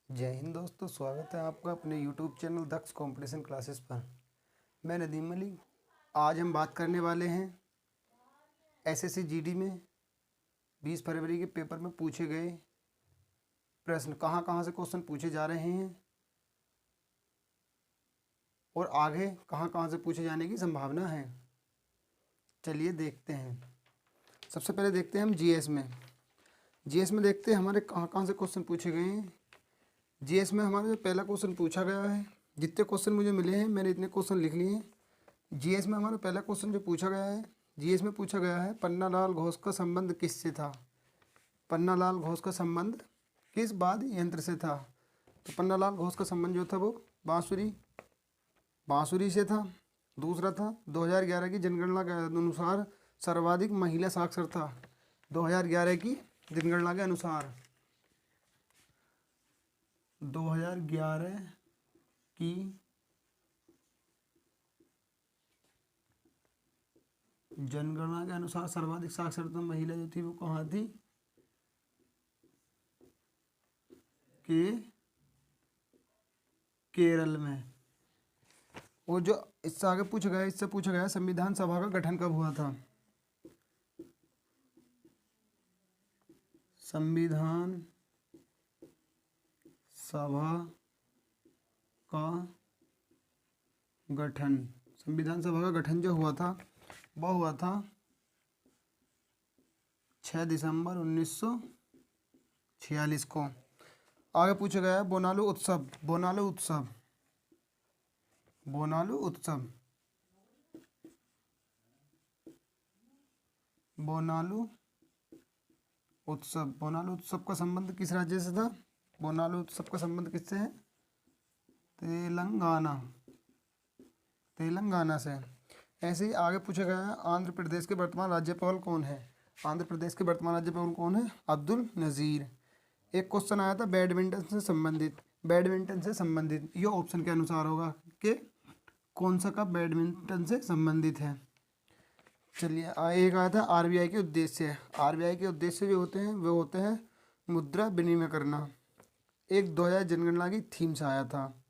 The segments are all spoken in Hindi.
जय हिंद दोस्तों, स्वागत है आपका अपने यूट्यूब चैनल दक्ष कंपटीशन क्लासेस पर। मैं नदीम अली। आज हम बात करने वाले हैं एसएससी जीडी में 20 फरवरी के पेपर में पूछे गए प्रश्न, कहाँ कहाँ से क्वेश्चन पूछे जा रहे हैं और आगे कहाँ कहाँ से पूछे जाने की संभावना है। चलिए देखते हैं। सबसे पहले देखते हैं हम जीएस में देखते हैं हमारे कहाँ कहाँ से क्वेश्चन पूछे गए हैं। जीएस में हमारा जो पहला क्वेश्चन पूछा गया है, जितने क्वेश्चन मुझे मिले हैं मैंने इतने क्वेश्चन लिख लिए हैं। जीएस में हमारा पहला क्वेश्चन जो पूछा गया है, जीएस में पूछा गया है पन्नालाल घोष का संबंध किससे था। पन्नालाल घोष का संबंध किस वाद्य यंत्र से था। तो पन्नालाल घोष का संबंध जो था वो बांसुरी से था। दूसरा था 2011 की जनगणना के अनुसार सर्वाधिक महिला साक्षरता। 2011 की जनगणना के अनुसार 2011 की जनगणना के अनुसार सर्वाधिक साक्षरता महिला जो थी वो कहाँ थी, केरल में। और जो इससे आगे इससे पूछा गया संविधान सभा का गठन कब हुआ था। संविधान सभा का गठन जो हुआ था वह हुआ था 6 दिसंबर 1946 को। आगे पूछा गया है बोनालू उत्सव का संबंध किस राज्य से था। बोनालू उत्सव का संबंध किससे है, तेलंगाना से। ऐसे ही आगे पूछा गया है आंध्र प्रदेश के वर्तमान राज्यपाल कौन है। अब्दुल नज़ीर। एक क्वेश्चन आया था बैडमिंटन से संबंधित ये ऑप्शन के अनुसार होगा कि कौन सा कप बैडमिंटन से संबंधित है। चलिए एक आया था आरबीआई के उद्देश्य जो होते हैं वो होते हैं मुद्रा विनिमय करना। एक 2000 जनगणना की थीम से आया था।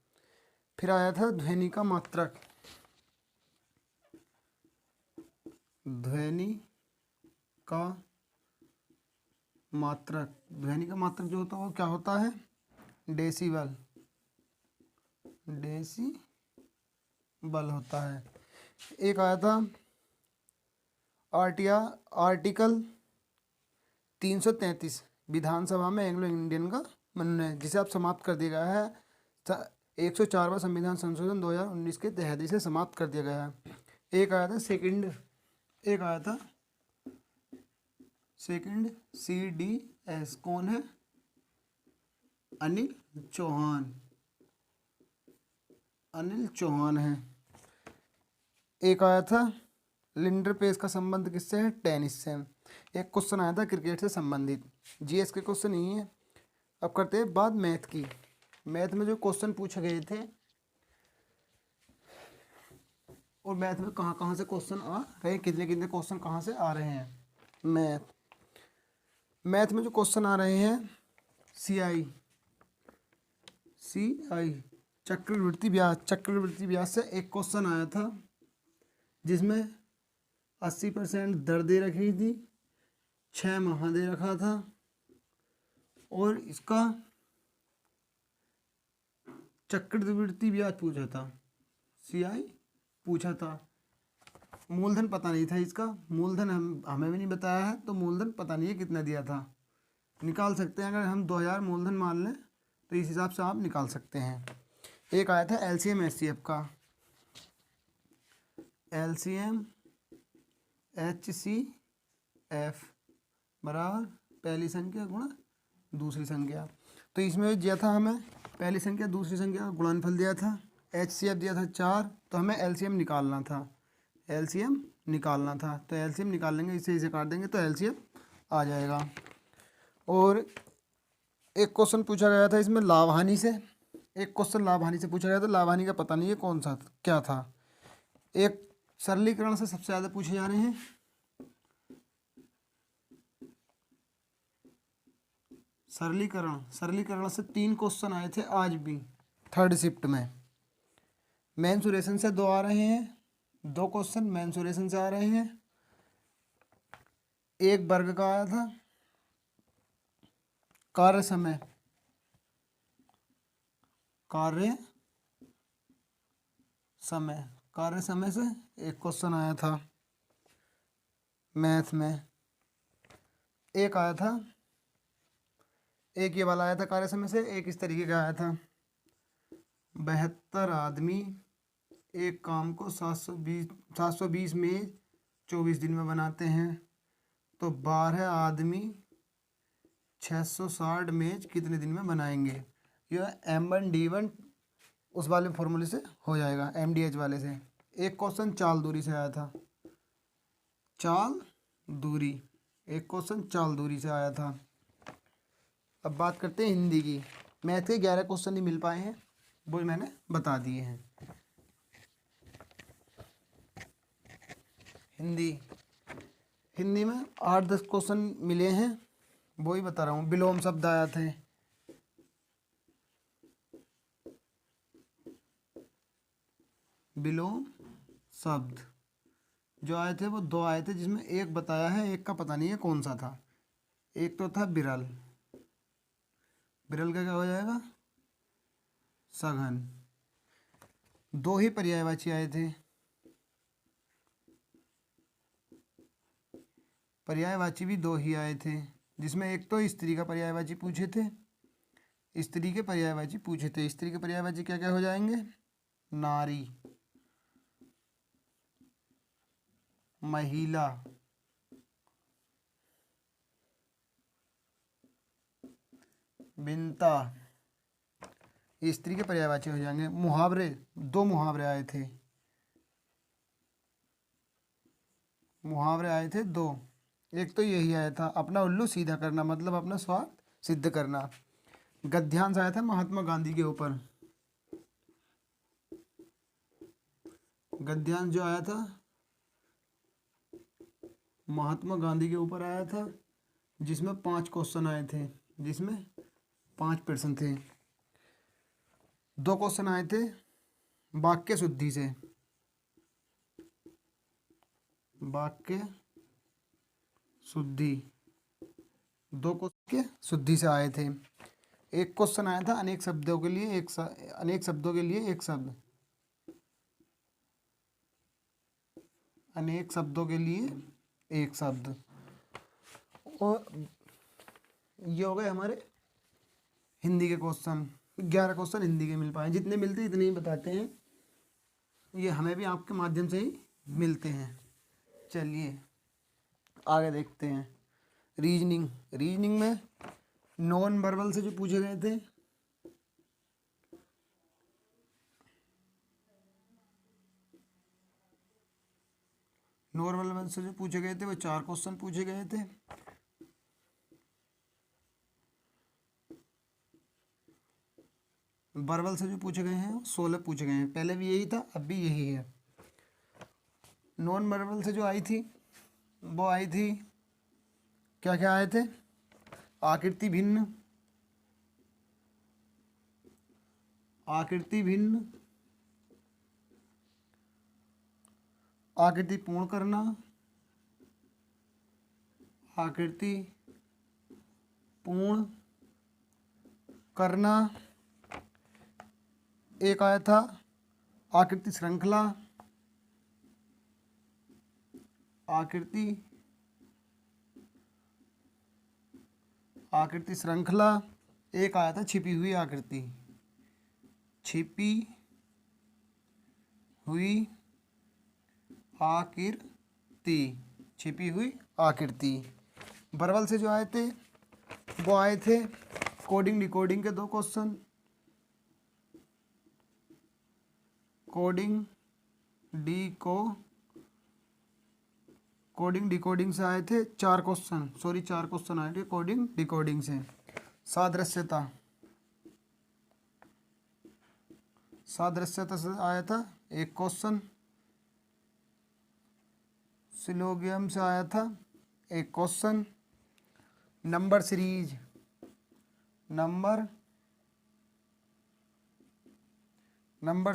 फिर आया था ध्वनि का मात्रक जो होता है वो क्या होता है, डेसिबल होता है। एक आया था आर्टिकल 333 विधानसभा में एंग्लो इंडियन का मनोनयन, जिसे अब समाप्त कर दिया गया है। 104वां संविधान संशोधन 2019 के तहत इसे समाप्त कर दिया गया है। एक आया था सेकंड CDS, कौन है, अनिल चौहान है। एक आया था लिंडर पेस का संबंध किससे है, टेनिस से। एक क्वेश्चन आया था क्रिकेट से संबंधित। जीएस के क्वेश्चन यही है। अब करते हैं बात मैथ में जो क्वेश्चन पूछे गए थे और मैथ में कहाँ कहाँ से क्वेश्चन आ रहे हैं, कितने कितने क्वेश्चन कहाँ से आ रहे हैं। मैथ में जो क्वेश्चन आ रहे हैं CI चक्रवृद्धि ब्याज से एक क्वेश्चन आया था जिसमें 80% दर दे रखी थी, 6 माह दे रखा था और इसका चक्रवृद्धि ब्याज पूछा था, CI पूछा था। मूलधन पता नहीं था इसका, मूलधन हमें भी नहीं बताया है, तो मूलधन पता नहीं है कितना दिया था। निकाल सकते हैं, अगर हम 2000 मूलधन मान लें तो इस हिसाब से आप निकाल सकते हैं। एक आया था LCM HCF का, LCM HCF बराबर पहली संख्या गुणा दूसरी संख्या। तो इसमें दिया था हमें पहली संख्या दूसरी संख्या का गुणनफल दिया था, HCF दिया था 4, तो हमें LCM निकालना था। तो LCM निकाल लेंगे, इसे काट देंगे तो LCM आ जाएगा। और एक क्वेश्चन पूछा गया था इसमें लाभ हानि से पूछा गया था। लाभ हानि का पता नहीं है कौन सा क्या था। एक सरलीकरण से सबसे ज़्यादा पूछे जा रहे हैं, सरलीकरण से 3 क्वेश्चन आए थे आज भी थर्ड शिफ्ट में। मेंसुरेशन से 2 आ रहे हैं, 2 क्वेश्चन मेंसुरेशन से आ रहे हैं। एक वर्ग का आया था कार्य समय से एक क्वेश्चन आया था मैथ में। एक आया था, एक ये वाला आया था कार्य समय से, एक इस तरीके का आया था 72 आदमी एक काम को 720 में 24 दिन में बनाते हैं, तो 12 आदमी 660 मेज कितने दिन में बनाएंगे। यह M1D1 उस वाले फॉर्मूले से हो जाएगा, MDH वाले से। एक क्वेश्चन चाल दूरी से आया था, चाल दूरी, एक क्वेश्चन चाल दूरी से आया था। अब बात करते हैं हिंदी की। मैथ के 11 क्वेश्चन ही मिल पाए हैं, वो मैंने बता दिए हैं। हिंदी में 8-10 क्वेश्चन मिले हैं, वो ही बता रहा हूँ। विलोम शब्द आया थे, विलोम शब्द जो आए थे वो 2 आए थे, जिसमें एक बताया है, एक का पता नहीं है कौन सा था। एक तो था बिरल, बिरल का क्या हो जाएगा, सघन। 2 ही पर्यायवाची आए थे, पर्यायवाची भी 2 ही आए थे, जिसमें एक तो स्त्री का पर्यायवाची पूछे थे, स्त्री के पर्यायवाची पूछे थे। स्त्री के पर्यायवाची क्या क्या हो जाएंगे, नारी, महिला, बिनता, ये स्त्री के पर्यायवाची हो जाएंगे। मुहावरे, 2 मुहावरे आए थे, मुहावरे आए थे 2। एक तो यही आया था, अपना उल्लू सीधा करना, मतलब अपना स्वार्थ सिद्ध करना। गद्यांश आया था महात्मा गांधी के ऊपर, गद्यांश जो आया था महात्मा गांधी के ऊपर आया था, जिसमें 5 क्वेश्चन आए थे, जिसमें 5 प्रश्न थे। 2 क्वेश्चन आए थे वाक्य शुद्धि से, वाक्य शुद्धि, 2 क्वेश्चन शुद्धि से आए थे। एक क्वेश्चन आया था अनेक शब्दों के लिए अनेक शब्दों के लिए एक शब्द, अनेक शब्दों के लिए एक शब्द। और ये हो गए हमारे हिंदी के क्वेश्चन। 11 क्वेश्चन हिंदी के मिल पाए, जितने मिलते हैं इतने ही बताते हैं, ये हमें भी आपके माध्यम से ही मिलते हैं। चलिए आगे देखते हैं। रीजनिंग में नॉन वर्बल से जो पूछे गए थे, नॉन वर्बल से जो पूछे गए थे वो 4 क्वेश्चन पूछे गए थे। वर्बल से जो पूछे गए हैं 16 पूछे गए हैं, पहले भी यही था, अब भी यही है। नॉन वर्बल से जो आई थी वो आई थी, क्या क्या आए थे, आकृति भिन्न, आकृति भिन्न, आकृति पूर्ण करना, आकृति पूर्ण करना, एक आया था आकृति श्रृंखला, आकृति श्रृंखला, एक आया था छिपी हुई आकृति, छिपी हुई आकृति, छिपी हुई आकृति। वर्बल से जो आए थे वो आए थे कोडिंग डिकोडिंग के 2 क्वेश्चन, कोडिंग डिकोडिंग से आए थे 4 क्वेश्चन, 4 क्वेश्चन आए थे कोडिंग डिकोडिंग से। सादृश्यता से आया था 1 क्वेश्चन, सिलोगियम से आया था 1 question, number series number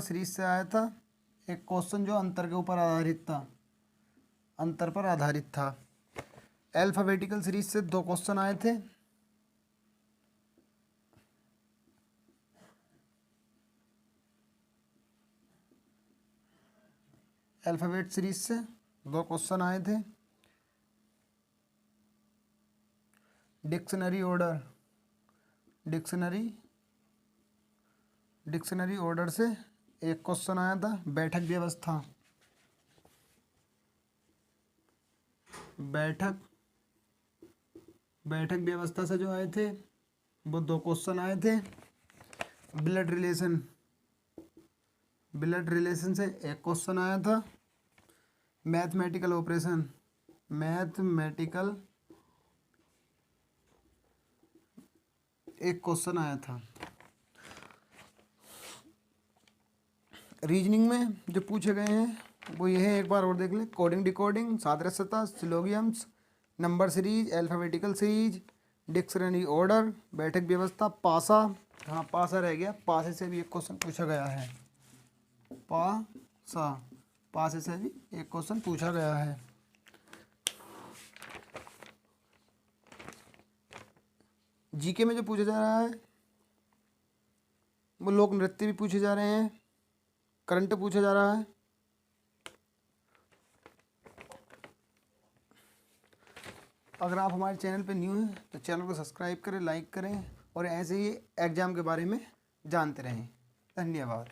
series से आया था एक क्वेश्चन जो अंतर के ऊपर आधारित था, अंतर पर आधारित था। अल्फाबेटिकल सीरीज से 2 क्वेश्चन आए थे। अल्फाबेट सीरीज से 2 क्वेश्चन आए थे। डिक्शनरी ऑर्डर से एक क्वेश्चन आया था। बैठक व्यवस्था से जो आए थे वो 2 क्वेश्चन आए थे। ब्लड रिलेशन से एक क्वेश्चन आया था। मैथमेटिकल ऑपरेशन एक क्वेश्चन आया था। रीजनिंग में जो पूछे गए हैं वो ये है, एक बार और देख लें। कोडिंग डिकोडिंग, सादृश्यता, syllogisms, number series, alphabetical series, dictionary order, बैठक व्यवस्था, पासा। हाँ, पासा रह गया। पासे से भी एक क्वेश्चन पूछा गया है। पासे से भी एक क्वेश्चन पूछा गया है। जीके में जो पूछा जा रहा है वो लोक नृत्य भी पूछे जा रहे हैं, करंट पूछा जा रहा है। अगर आप हमारे चैनल पे न्यू हैं तो चैनल को सब्सक्राइब करें, लाइक करें और ऐसे ही एग्ज़ाम के बारे में जानते रहें। धन्यवाद।